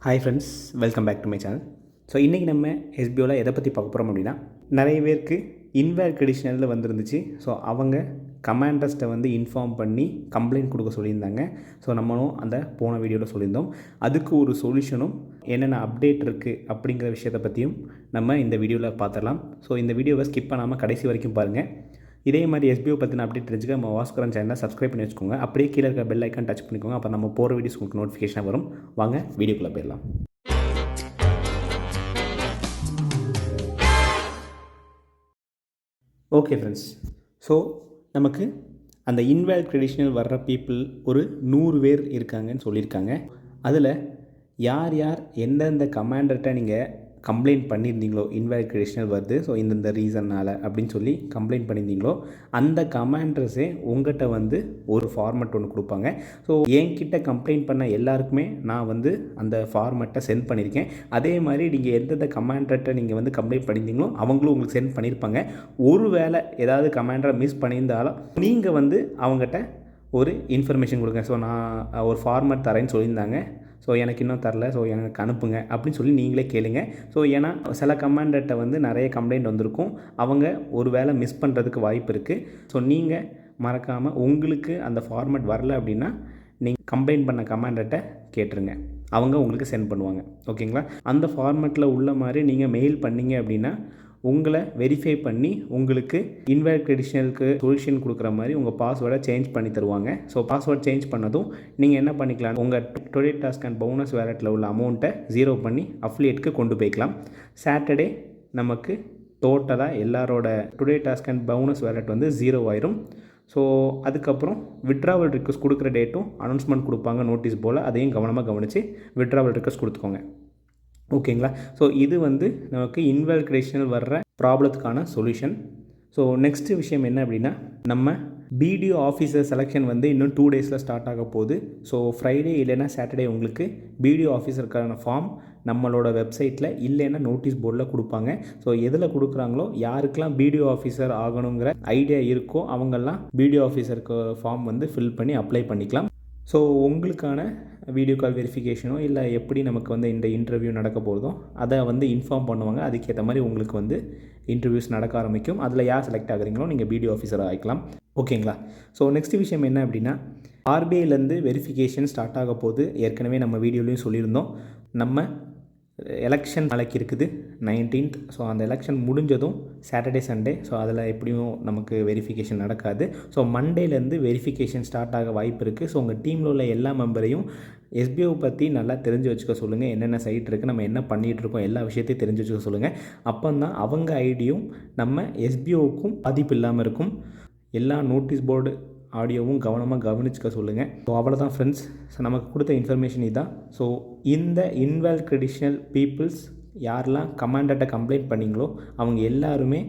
Hi friends, welcome back to my channel. So இன்றைக்கி நம்ம எஸ்பிஓவில் எதை பற்றி பார்க்க போகிறோம் அப்படின்னா, நிறைய பேருக்கு இன்வேலிட் கண்டிஷனில் வந்துருந்துச்சு. ஸோ அவங்க கமாண்டர்ஸ்ட்டை இன்ஃபார்ம் பண்ணி கம்ப்ளைண்ட் கொடுக்க சொல்லியிருந்தாங்க. ஸோ நம்மளும் அந்த போன வீடியோவில் சொல்லியிருந்தோம். அதுக்கு ஒரு சொல்யூஷனும் என்னென்ன அப்டேட் இருக்குது அப்படிங்கிற விஷயத்தை பற்றியும் நம்ம இந்த வீடியோவில் பார்த்துடலாம். ஸோ இந்த வீடியோவை ஸ்கிப் பண்ணாமல் கடைசி வரைக்கும் பாருங்கள். இதே மாதிரி எஸ்பிஓ பற்றின அப்டேட் தெரிஞ்சுக்க நம்ம வாஸ்கரன் சேனலை சப்ஸ்கிரைப் பண்ணி வச்சுக்கோங்க. அப்படியே கீழே இருக்க பெல் ஐக்கான் டச் பண்ணிக்கோங்க. அப்போ நம்ம போகிற வீடியோஸ் உங்களுக்கு நோட்டிஃபிகேஷன் வரும். வாங்க வீடியோக்குள்ளே போயிடலாம். ஓகே ஃப்ரெண்ட்ஸ், ஸோ நமக்கு அந்த இன்வேலிட் கண்டிஷனில் வர்ற பீப்புள் ஒரு 100 பேர் இருக்காங்கன்னு சொல்லியிருக்காங்க. அதில் யார் யார் எந்தெந்த கமாண்டர்கிட்ட நீங்கள் கம்ப்ளைண்ட் பண்ணியிருந்தீங்களோ இன்வேலிட் கண்டிஷனல் வருது, ஸோ இந்தந்த ரீசன்னால் அப்படின்னு சொல்லி கம்ப்ளைண்ட் பண்ணியிருந்தீங்களோ அந்த கமாண்டர்ஸே உங்கள்கிட்ட ஒரு ஃபார்மெட் ஒன்று கொடுப்பாங்க. ஸோ என்கிட்ட கம்ப்ளைண்ட் பண்ண எல்லாருக்குமே நான் அந்த ஃபார்மெட்டை சென்ட் பண்ணியிருக்கேன். அதே மாதிரி நீங்கள் எந்தெந்த கமாண்டர்கிட்ட நீங்கள் கம்ப்ளைண்ட் பண்ணியிருந்தீங்களோ அவங்களும் உங்களுக்கு சென்ட் பண்ணியிருப்பாங்க. ஒரு வேளை ஏதாவது கமாண்டரை மிஸ் பண்ணியிருந்தாலும் நீங்கள் அவங்ககிட்ட ஒரு இன்ஃபர்மேஷன் கொடுங்க. ஸோ நான் ஒரு ஃபார்மெட் தரேன்னு சொல்லியிருந்தாங்க, ஸோ எனக்கு இன்னும் தரல, ஸோ எனக்கு அனுப்புங்க அப்படின்னு சொல்லி நீங்களே கேளுங்க. ஸோ ஏன்னா சில கமாண்டர்கிட்ட நிறைய கம்ப்ளைண்ட் வந்திருக்கும், அவங்க ஒரு வேளை மிஸ் பண்ணுறதுக்கு வாய்ப்பு இருக்குது. ஸோ நீங்கள் மறக்காமல் உங்களுக்கு அந்த ஃபார்மெட் வரல அப்படின்னா நீங்கள் கம்ப்ளைண்ட் பண்ண கமாண்டர்கிட்ட கேட்டுருங்க, அவங்க உங்களுக்கு சென்ட் பண்ணுவாங்க. ஓகேங்களா? அந்த ஃபார்மெட்டில் உள்ள மாதிரி நீங்கள் மெயில் பண்ணிங்க அப்படின்னா உங்களை வெரிஃபை பண்ணி உங்களுக்கு இன்வேலிட் கண்டிஷனலுக்கு சொல்யூஷன் கொடுக்குற மாதிரி உங்கள் பாஸ்வேர்டை சேஞ்ச் பண்ணி தருவாங்க. ஸோ பாஸ்வேர்ட் சேஞ்ச் பண்ணதும் நீங்கள் என்ன பண்ணிக்கலாம், உங்கள் டுடே டாஸ்க் அண்ட் போனஸ் வேலெட்டில் உள்ள அமௌண்ட்டை 0 பண்ணி அஃபிலியேட்டுக்கு கொண்டு போய்க்கலாம். சாட்டர்டே நமக்கு டோட்டலாக எல்லாரோட today task and bonus wallet 0 ஆயிரும். ஸோ அதுக்கப்புறம் விட்ராவல் ரிக்வஸ்ட் கொடுக்குற டேட்டும் அனௌன்ஸ்மெண்ட் கொடுப்பாங்க நோட்டீஸ் போல், அதையும் கவனமாக கவனித்து விட்ராவல் ரிக்வஸ்ட் கொடுத்துக்கோங்க. ஓகேங்களா? ஸோ இது நமக்கு இன்வேலிட் கண்டிஷனில் வர்ற ப்ராப்ளத்துக்கான சொல்யூஷன். ஸோ நெக்ஸ்ட்டு விஷயம் என்ன அப்படின்னா, நம்ம பிடிஓ ஆஃபீஸர் செலெக்ஷன் இன்னும் 2 டேஸில் ஸ்டார்ட் ஆக போகுது. ஸோ ஃப்ரைடே இல்லைன்னா சாட்டர்டே உங்களுக்கு பிடிஓ ஆஃபீஸருக்கான ஃபார்ம் நம்மளோட வெப்சைட்டில் இல்லைன்னா நோட்டீஸ் போர்டில் கொடுப்பாங்க. ஸோ எதில் கொடுக்குறாங்களோ யாருக்கெல்லாம் பிடிஓ ஆஃபீஸர் ஆகணுங்கிற ஐடியா இருக்கோ அவங்கெல்லாம் பிடிஓ ஆஃபீஸருக்கு ஃபார்ம் ஃபில் பண்ணி அப்ளை பண்ணிக்கலாம். ஸோ உங்களுக்கான வீடியோ கால் வெரிஃபிகேஷனோ இல்லை எப்படி நமக்கு இந்த இன்டர்வியூ நடக்க போகிறதோ அதை இன்ஃபார்ம் பண்ணுவாங்க. அதுக்கேற்ற மாதிரி உங்களுக்கு இன்டர்வியூஸ் நடக்க ஆரம்பிக்கும். அதில் யார் செலக்ட் ஆகுறீங்களோ நீங்கள் பிடிஓ ஆஃபீஸராக ஆகிக்கலாம். ஓகேங்களா? ஸோ நெக்ஸ்ட் விஷயம் என்ன அப்படின்னா, ஆர்பிஐலேருந்து வெரிஃபிகேஷன் ஸ்டார்ட் ஆக போகுது. ஏற்கனவே நம்ம வீடியோலையும் சொல்லியிருந்தோம். நம்ம எலெக்ஷன் நாளைக்கு இருக்குது 19th. ஸோ அந்த எலெக்ஷன் முடிஞ்சதும் சாட்டர்டே சண்டே, ஸோ அதில் எப்படியும் நமக்கு வெரிஃபிகேஷன் நடக்காது. ஸோ மண்டேலேருந்து வெரிஃபிகேஷன் ஸ்டார்ட் ஆக வாய்ப்பு இருக்குது. ஸோ உங்கள் டீமில் உள்ள எல்லா மெம்பரையும் எஸ்பிஓ பற்றி நல்லா தெரிஞ்சு வச்சுக்க சொல்லுங்கள். என்னென்ன சைட் இருக்குது, நம்ம என்ன பண்ணிகிட்ருக்கோம், எல்லா விஷயத்தையும் தெரிஞ்சு வச்சுக்க சொல்லுங்கள். அப்போ தான் அவங்க ஐடியும் நம்ம எஸ்பிஓவுக்கும் பாதிப்பு இல்லாமல் இருக்கும். எல்லா நோட்டீஸ் போர்டு ஆடியோவும் கவனமாக கவனிச்சுக்க சொல்லுங்கள். ஸோ அவ்வளோதான் ஃப்ரெண்ட்ஸ், ஸோ நமக்கு கொடுத்த இன்ஃபர்மேஷன் இதுதான். ஸோ இந்த இன்வேலிட் கண்டிஷனல் பீப்புள்ஸ் யாரெல்லாம் கமாண்டர்கிட்ட கம்ப்ளைண்ட் பண்ணிங்களோ அவங்க எல்லாருமே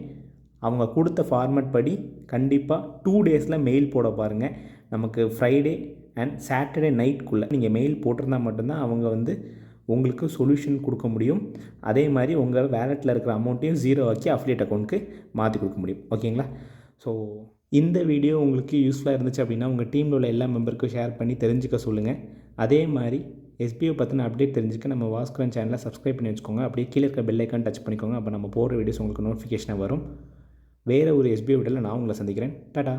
அவங்க கொடுத்த ஃபார்மேட் படி கண்டிப்பாக 2 டேஸில் மெயில் போட பாருங்கள். நமக்கு ஃப்ரைடே அண்ட் சாட்டர்டே நைட்குள்ளே நீங்கள் மெயில் போட்டிருந்தால் மட்டும்தான் அவங்க உங்களுக்கு சொல்யூஷன் கொடுக்க முடியும். அதே மாதிரி உங்கள் வேலெட்டில் இருக்கிற அமௌண்ட்டையும் 0 ஆக்கி அஃபிலியேட் அக்கௌண்ட்டுக்கு மாற்றி கொடுக்க முடியும். ஓகேங்களா? ஸோ இந்த வீடியோ உங்களுக்கு யூஸ்ஃபுல்லாக இருந்துச்சு அப்படின்னா உங்கள் டீமில் உள்ள எல்லா மெம்பருக்கும் ஷேர் பண்ணி தெரிஞ்சுக்க சொல்லுங்கள். அதே மாதிரி எஸ்பிஓ பற்றின அப்டேட் தெரிஞ்சுக்க நம்ம வாஸ்கரன் சேனலை சப்ஸ்கிரைப் பண்ணி வச்சுக்கோங்க. அப்படியே கீழே இருக்க பெல் ஐக்கான் டச் பண்ணிக்கோங்க. அப்போ நம்ம போகிற வீடியோஸ் உங்களுக்கு நோட்டிஃபிகேஷனாக வரும். வேறு ஒரு எஸ்பிஓ வீடியோவில் நான் உங்களை சந்திக்கிறேன். டாடா.